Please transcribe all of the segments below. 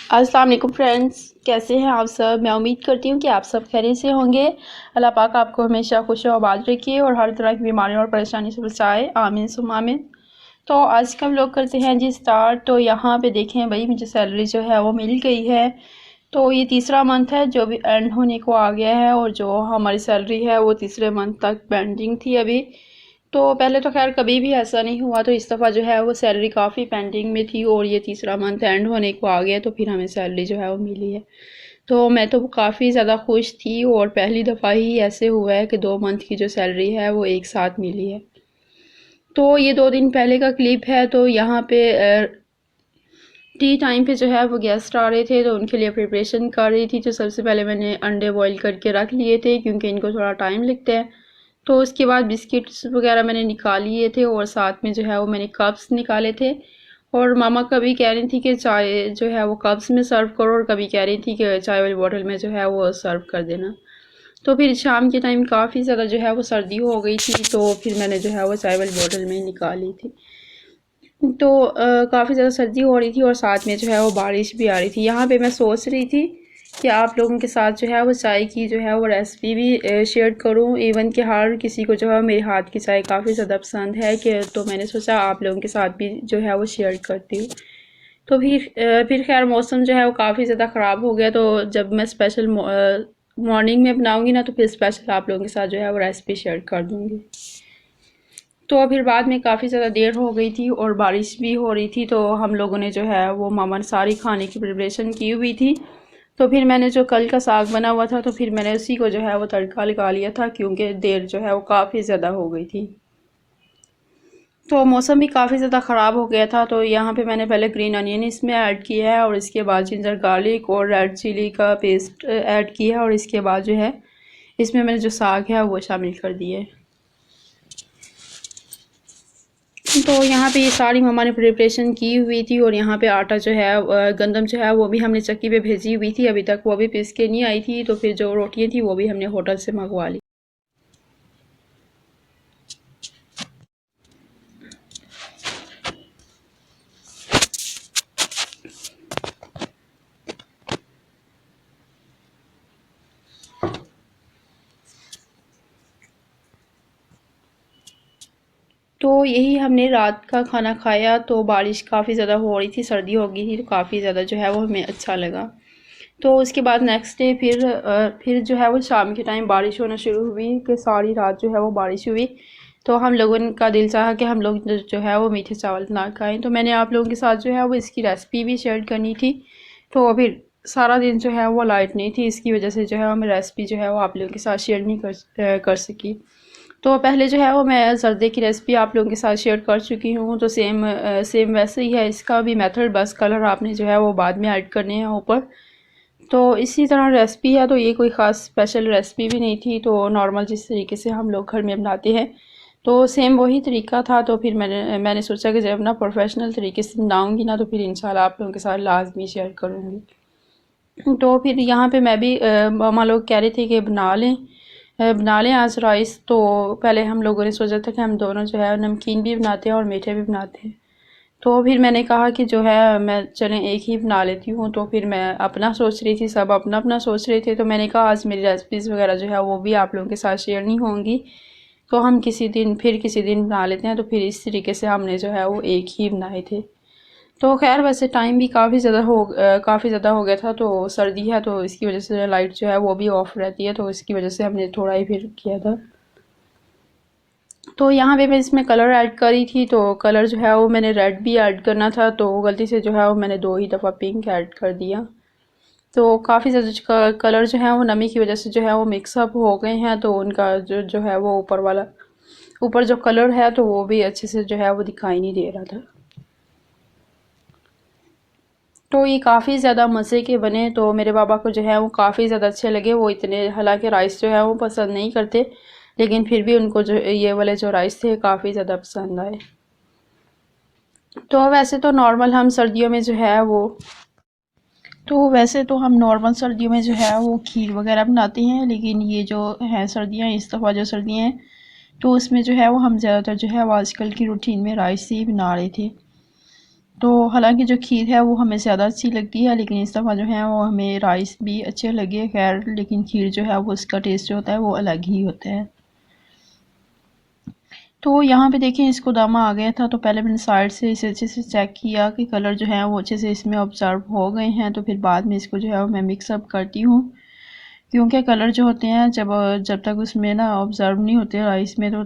अस्सलाम वालेकुम फ्रेंड्स, कैसे हैं आप सब। मैं उम्मीद करती हूँ कि आप सब खैरियत से होंगे। अल्लाह पाक आपको हमेशा खुश और आबाद रखिए और हर तरह की बीमारियों और परेशानी से बचाए, आमीन सुम्मा आमीन। तो आज का व्लॉग करते हैं जी स्टार्ट। तो यहाँ पे देखें भाई, मुझे सैलरी जो है वो मिल गई है। तो ये तीसरा मंथ है जो भी एंड होने को आ गया है, और जो हमारी सैलरी है वो तीसरे मंथ तक पेंडिंग थी अभी। तो पहले तो खैर कभी भी ऐसा नहीं हुआ, तो इस दफ़ा जो है वो सैलरी काफ़ी पेंडिंग में थी, और ये तीसरा मंथ एंड होने को आ गया तो फिर हमें सैलरी जो है वो मिली है। तो मैं तो काफ़ी ज़्यादा खुश थी, और पहली दफ़ा ही ऐसे हुआ है कि 2 मंथ की जो सैलरी है वो एक साथ मिली है। तो ये 2 दिन पहले का क्लिप है। तो यहाँ पे टी टाइम पे जो है वो गेस्ट आ रहे थे, तो उनके लिए प्रिपरेशन कर रही थी। तो सबसे पहले मैंने अंडे बॉईल करके रख लिए थे क्योंकि इनको थोड़ा टाइम लगता है। तो उसके बाद बिस्किट्स वगैरह मैंने निकाल लिए थे, और साथ में जो है वो मैंने कप्स निकाले थे। और मामा कभी कह रही थी कि चाय जो है वो कप्स में सर्व करो, और कभी कह रही थी कि चाय वाली बोतल में जो है वो सर्व कर देना। तो फिर शाम के टाइम काफ़ी ज़्यादा जो है वो सर्दी हो गई थी, तो फिर मैंने जो है वो चाय वाली बोतल में निकाली थी। तो काफ़ी ज़्यादा सर्दी हो रही थी, और साथ में जो है वो बारिश भी आ रही थी। यहाँ पे मैं सोच रही थी कि आप लोगों के साथ जो है वो चाय की जो है वो रेसिपी भी शेयर करूँ। इवन कि हर किसी को जो है मेरे हाथ की चाय काफ़ी ज़्यादा पसंद है, कि तो मैंने सोचा आप लोगों के साथ भी जो है वो शेयर करती हूँ। तो फिर खैर मौसम जो है वो काफ़ी ज़्यादा ख़राब हो गया, तो जब मैं स्पेशल मॉर्निंग में बनाऊँगी ना, तो फिर स्पेशल आप लोगों के साथ जो है वो रेसिपी शेयर कर दूँगी। तो फिर बाद में काफ़ी ज़्यादा देर हो गई थी, और बारिश भी हो रही थी, तो हम लोगों ने जो है वो मामा ने सारी खाने की प्रिपरेशन की हुई थी। तो फिर मैंने जो कल का साग बना हुआ था, तो फिर मैंने उसी को जो है वो तड़का लगा लिया था, क्योंकि देर जो है वो काफ़ी ज़्यादा हो गई थी। तो मौसम भी काफ़ी ज़्यादा ख़राब हो गया था। तो यहाँ पे मैंने पहले ग्रीन अनियन इसमें ऐड किया है, और इसके बाद जिंजर गार्लिक और रेड चिली का पेस्ट ऐड किया है, और इसके बाद जो है इसमें मैंने जो साग है वो शामिल कर दिए। तो यहाँ पे ये सारी मम्मा ने प्रिपरेशन की हुई थी, और यहाँ पे आटा जो है गंदम जो है वो भी हमने चक्की पे भेजी हुई थी, अभी तक वो भी पीस के नहीं आई थी। तो फिर जो रोटियाँ थी वो भी हमने होटल से मंगवा ली। तो यही हमने रात का खाना खाया। तो बारिश काफ़ी ज़्यादा हो रही थी, सर्दी हो गई थी, तो काफ़ी ज़्यादा जो है वो हमें अच्छा लगा। तो उसके बाद नेक्स्ट डे फिर जो है वो शाम के टाइम बारिश होना शुरू हुई, कि सारी रात जो है वो बारिश हुई। तो हम लोगों का दिल चाहा कि हम लोग जो है वो मीठे चावल ना खाएं। तो मैंने आप लोगों के साथ जो है वो इसकी रेसिपी भी शेयर करनी थी। तो फिर सारा दिन जो है वो लाइट नहीं थी, इसकी वजह से जो है मैं रेसिपी जो है वो आप लोगों के साथ शेयर नहीं कर सकी। तो पहले जो है वो मैं ज़र्दे की रेसिपी आप लोगों के साथ शेयर कर चुकी हूँ। तो सेम वैसे ही है इसका भी मेथड, बस कलर आपने जो है वो बाद में ऐड करने हैं ऊपर। तो इसी तरह रेसिपी है, तो ये कोई ख़ास स्पेशल रेसिपी भी नहीं थी। तो नॉर्मल जिस तरीके से हम लोग घर में बनाते हैं, तो सेम वही तरीका था। तो फिर मैंने सोचा कि जब ना प्रोफेशनल तरीके से बनाऊँगी ना, तो फिर इंशाल्लाह आप लोगों के साथ लाजमी शेयर करूँगी। तो फिर यहाँ पे मैं भी मामा लोग कह रहे थे कि बना लें आज राइस। तो पहले हम लोगों ने सोचा था कि हम दोनों जो है नमकीन भी बनाते हैं और मीठे भी बनाते हैं। तो फिर मैंने कहा कि जो है मैं चलें एक ही बना लेती हूँ। तो फिर मैं अपना सोच रही थी, सब अपना अपना सोच रहे थे। तो मैंने कहा आज मेरी रेसिपीज़ वगैरह जो है वो भी आप लोगों के साथ शेयर नहीं होंगी, तो हम किसी दिन बना लेते हैं। तो फिर इस तरीके से हमने जो है वो एक ही बनाए थे। तो खैर वैसे टाइम भी काफ़ी ज़्यादा हो गया था। तो सर्दी है, तो इसकी वजह से लाइट जो है वो भी ऑफ रहती है, तो इसकी वजह से हमने थोड़ा ही फिर किया था। तो यहाँ पे मैं इसमें कलर ऐड करी थी, तो कलर जो है वो मैंने रेड भी ऐड करना था, तो गलती से जो है वो मैंने 2 ही दफ़ा पिंक ऐड कर दिया। तो काफ़ी ज़्यादा कलर जो है वो नमी की वजह से जो है वो मिक्सअप हो गए हैं, तो उनका जो है वो ऊपर जो कलर है तो वो भी अच्छे से जो है वो दिखाई नहीं दे रहा था। तो ये काफ़ी ज़्यादा मज़े के बने, तो मेरे पापा को जो है वो काफ़ी ज़्यादा अच्छे लगे। वो इतने, हालांकि राइस जो है वो पसंद नहीं करते, लेकिन फिर भी उनको जो ये वाले जो राइस थे काफ़ी ज़्यादा पसंद आए। तो वैसे तो नॉर्मल हम सर्दियों में जो है वो तो वैसे तो हम नॉर्मल सर्दियों में जो है वो खीर वगैरह बनाते हैं, लेकिन ये जो है सर्दियाँ, इस दफ़ा जो सर्दियाँ हैं, तो उसमें जो है वो हम ज़्यादातर जो है वो आजकल की रूटीन में राइस ही बना रहे थे। तो हालांकि जो खीर है वो हमें ज़्यादा अच्छी लगती है, लेकिन इस दफ़ा जो है वो हमें राइस भी अच्छे लगे। खैर लेकिन खीर जो है वो उसका टेस्ट जो होता है वो अलग ही होता है। तो यहाँ पे देखें इसको दमा आ गया था, तो पहले मैंने साइड से इसे अच्छे से चेक किया कि कलर जो है वो अच्छे से इसमें ऑब्ज़र्व हो गए हैं। तो फिर बाद में इसको जो है वो मैं मिक्सअप करती हूँ, क्योंकि कलर जो होते हैं जब जब तक उसमें ना ऑब्ज़र्व नहीं होते राइस में, तो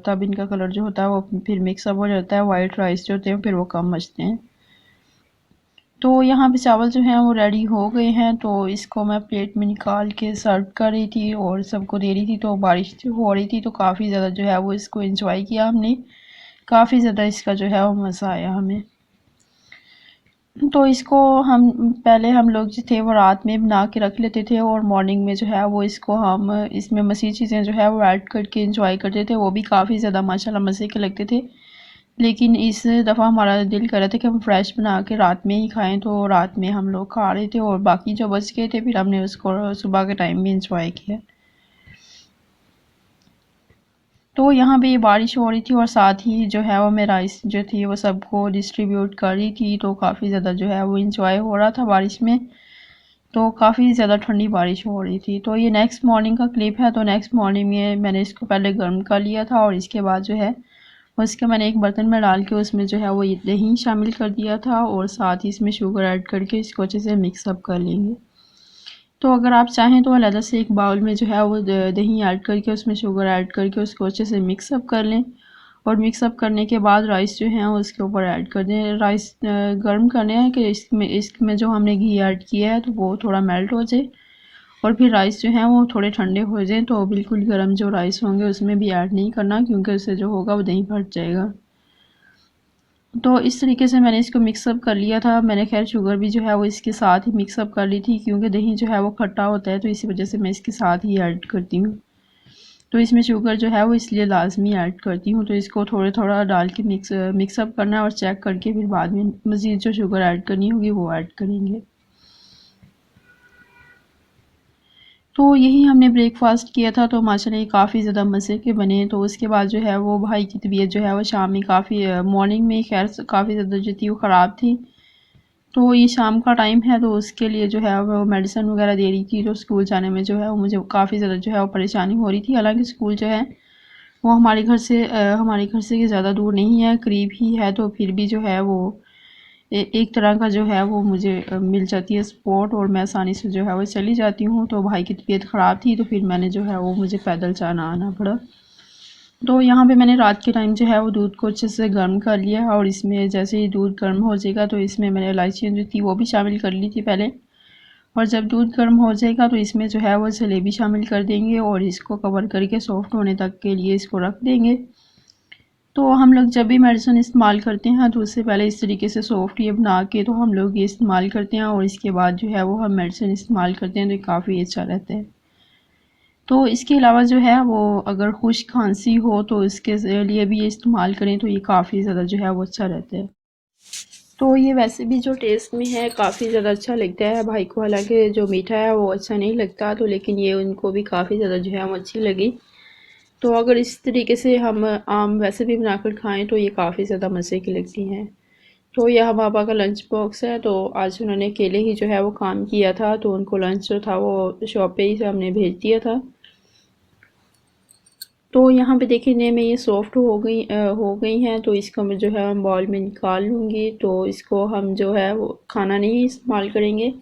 तब इनका कलर जो होता है वो फिर मिक्सअप हो जाता है। वाइट राइस जो होते हैं फिर वो कम बचते हैं। तो यहाँ पे चावल जो हैं वो रेडी हो गए हैं, तो इसको मैं प्लेट में निकाल के सर्व कर रही थी और सबको दे रही थी। तो बारिश जो हो रही थी तो काफ़ी ज़्यादा जो है वो इसको एंजॉय किया हमने, काफ़ी ज़्यादा इसका जो है वो मज़ा आया हमें। तो इसको हम लोग जो थे वो रात में बना के रख लेते थे और मॉर्निंग में जो है वो इसको हम इसमें मज़ीद चीज़ें जो है वो ऐड करके एंजॉय करते थे। वो भी काफ़ी ज़्यादा माशाल्लाह मज़े के लगते थे। लेकिन इस दफ़ा हमारा दिल कर रहा था कि हम फ्रेश बना के रात में ही खाएं, तो रात में हम लोग खा रहे थे और बाकी जो बच गए थे फिर हमने उसको सुबह के टाइम में इंजॉय किया। तो यहाँ पे ये बारिश हो रही थी और साथ ही जो है वो मैं राइस जो थी वो सबको डिस्ट्रीब्यूट कर रही थी, तो काफ़ी ज़्यादा जो है वो इंजॉय हो रहा था बारिश में। तो काफ़ी ज़्यादा ठंडी बारिश हो रही थी। तो ये नेक्स्ट मॉर्निंग का क्लिप है। तो नेक्स्ट मॉर्निंग में मैंने इसको पहले गर्म कर लिया था और इसके बाद जो है उसके मैंने एक बर्तन में डाल के उसमें जो है वो ये दही शामिल कर दिया था और साथ ही इसमें शुगर ऐड करके इसको अच्छे से मिक्सअप कर लेंगे। तो अगर आप चाहें तो अलग से एक बाउल में जो है वो दही ऐड करके उसमें शुगर ऐड करके उसको अच्छे से मिक्सअप कर लें और मिक्सअप करने के बाद राइस जो है वो उसके ऊपर ऐड कर दें। राइस गर्म करने हैं कि इसमें जो हमने घी ऐड किया है तो वो थोड़ा मेल्ट हो जाए और फिर राइस जो है वो थोड़े ठंडे हो जाएं। तो बिल्कुल गर्म जो राइस होंगे उसमें भी ऐड नहीं करना, क्योंकि उससे जो होगा वो दही फट जाएगा। तो इस तरीके से मैंने इसको मिक्सअप कर लिया था। मैंने खैर शुगर भी जो है वो इसके साथ ही मिक्सअप कर ली थी, क्योंकि दही जो है वो खट्टा होता है, तो इसी वजह से मैं इसके साथ ही ऐड करती हूँ। तो इसमें शुगर जो है वो इसलिए लाजमी ऐड करती हूँ। तो इसको थोड़ा थोड़ा डाल के मिक्सअप करना है और चेक करके फिर बाद में मज़ीद जो शुगर ऐड करनी होगी वो ऐड करेंगे। तो यही हमने ब्रेकफास्ट किया था, तो माशाल्लाह ये काफ़ी ज़्यादा मज़े के बने। तो उसके बाद जो है वो भाई की तबीयत जो है वो शाम में काफ़ी मॉर्निंग में खैर काफ़ी ज़्यादा जो थी वो ख़राब थी। तो ये शाम का टाइम है तो उसके लिए जो है वो मेडिसिन वगैरह दे रही थी। तो स्कूल जाने में जो है वो मुझे काफ़ी ज़्यादा जो है वो परेशानी हो रही थी। हालांकि स्कूल जो है वो हमारे घर से ज़्यादा दूर नहीं है, करीब ही है। तो फिर भी जो है वो एक तरह का जो है वो मुझे मिल जाती है सपोर्ट और मैं आसानी से जो है वो चली जाती हूँ। तो भाई की तबीयत ख़राब थी तो फिर मैंने जो है वो मुझे पैदल जाना आना पड़ा। तो यहाँ पे मैंने रात के टाइम जो है वो दूध को अच्छे से गर्म कर लिया और इसमें जैसे ही दूध गर्म हो जाएगा तो इसमें मैंने इलायची जो थी वो भी शामिल कर ली थी पहले। और जब दूध गर्म हो जाएगा तो इसमें जो है वो जलेबी शामिल कर देंगे और इसको कवर करके सॉफ्ट होने तक के लिए इसको रख देंगे। तो हम लोग जब भी मेडिसिन इस्तेमाल करते हैं तो उससे पहले इस तरीके से सॉफ्ट ये बना के तो हम लोग ये इस्तेमाल करते हैं और इसके बाद जो है वो हम मेडिसिन इस्तेमाल करते हैं तो ये काफ़ी अच्छा रहता है। तो इसके अलावा जो है वो अगर खुश खांसी हो तो इसके लिए भी ये इस्तेमाल करें तो ये काफ़ी ज़्यादा जो है वो अच्छा रहता है। तो ये वैसे भी जो टेस्ट में है काफ़ी ज़्यादा अच्छा लगता है भाई को। हालांकि जो मीठा है वो अच्छा नहीं लगता, तो लेकिन ये उनको भी काफ़ी ज़्यादा जो है वो अच्छी लगी। तो अगर इस तरीके से हम आम वैसे भी बनाकर खाएं तो ये काफ़ी ज़्यादा मज़े की लगती हैं। तो यह पापा का लंच बॉक्स है। तो आज उन्होंने अकेले ही जो है वो काम किया था, तो उनको लंच जो था वो शॉप पे ही से हमने भेज दिया था। तो यहाँ पे देखने में ये सॉफ्ट हो गई हैं। तो इसको मैं जो है बाउल में निकाल लूँगी। तो इसको हम जो है वो खाना नहीं इस्तेमाल करेंगे,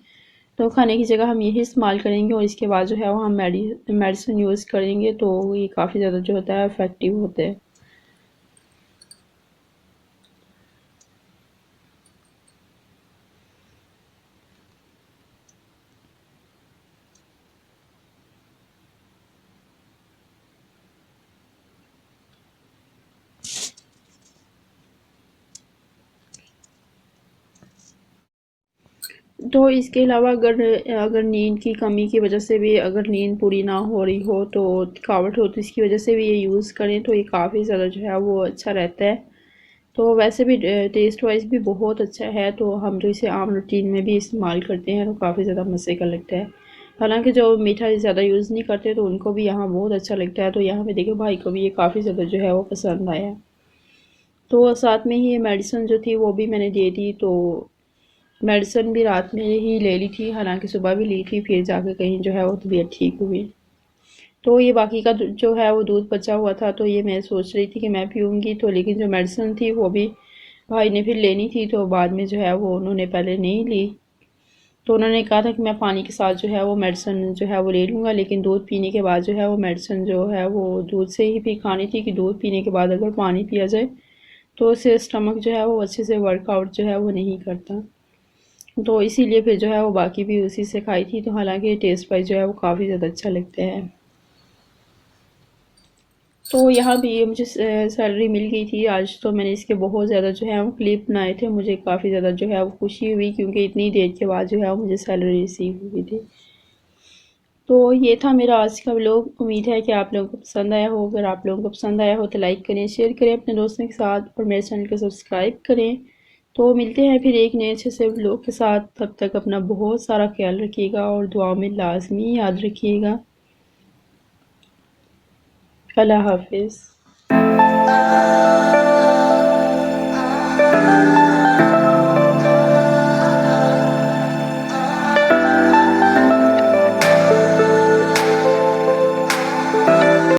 तो खाने की जगह हम यही इस्तेमाल करेंगे और इसके बाद जो है वो हम मेडिसिन यूज़ करेंगे। तो ये काफ़ी ज़्यादा जो होता है इफ़ेक्टिव होता है। तो इसके अलावा अगर अगर नींद की कमी की वजह से भी अगर नींद पूरी ना हो रही हो तो थकावट हो तो इसकी वजह से भी ये यूज़ करें तो ये काफ़ी ज़्यादा जो है वो अच्छा रहता है। तो वैसे भी टेस्ट वाइज भी बहुत अच्छा है। तो हम जो इसे आम रूटीन में भी इस्तेमाल करते हैं तो काफ़ी ज़्यादा मज़े का लगता है। हालांकि जो मीठा ज़्यादा यूज़ नहीं करते तो उनको भी यहाँ बहुत अच्छा लगता है। तो यहाँ पे देखिए भाई को भी ये काफ़ी ज़्यादा जो है वो पसंद आया। तो साथ में ही ये मेडिसिन जो थी वो भी मैंने दे दी। तो मेडिसिन भी रात में ही ले ली थी, हालांकि सुबह भी ली थी, फिर जाके कहीं जो है वो तबीयत ठीक हुई। तो ये बाकी का जो है वो दूध बचा हुआ था, तो ये मैं सोच रही थी कि मैं पीऊँगी, तो लेकिन जो मेडिसिन थी वो भी भाई ने फिर लेनी थी, तो बाद में जो है वो उन्होंने पहले नहीं ली। तो उन्होंने कहा था कि मैं पानी के साथ जो है वो मेडिसिन जो है वो ले लूँगा, लेकिन दूध पीने के बाद जो है वो मेडिसिन जो है वो दूध से ही भी खानी थी, कि दूध पीने के बाद अगर पानी पिया जाए तो उससे स्टमक जो है वो अच्छे से वर्कआउट जो है वो नहीं करता। तो इसीलिए फिर जो है वो बाकी भी उसी से खाई थी। तो हालांकि टेस्ट वाइज जो है वो काफ़ी ज़्यादा अच्छा लगता है। तो यहाँ भी मुझे सैलरी मिल गई थी आज, तो मैंने इसके बहुत ज़्यादा जो है वो क्लिप बनाए थे। मुझे काफ़ी ज़्यादा जो है वो खुशी हुई, क्योंकि इतनी देर के बाद जो है वो मुझे सैलरी रिसीव हुई थी। तो ये था मेरा आज का व्लॉग। उम्मीद है कि आप लोगों को पसंद आया हो। अगर आप लोगों को पसंद आया हो तो लाइक करें, शेयर करें अपने दोस्तों के साथ, और मेरे चैनल को सब्सक्राइब करें। तो मिलते हैं फिर एक नए अच्छे से व्लॉग के साथ। तब तक अपना बहुत सारा ख्याल रखिएगा और दुआ में लाजमी याद रखिएगा। अल्लाह हाफिज़।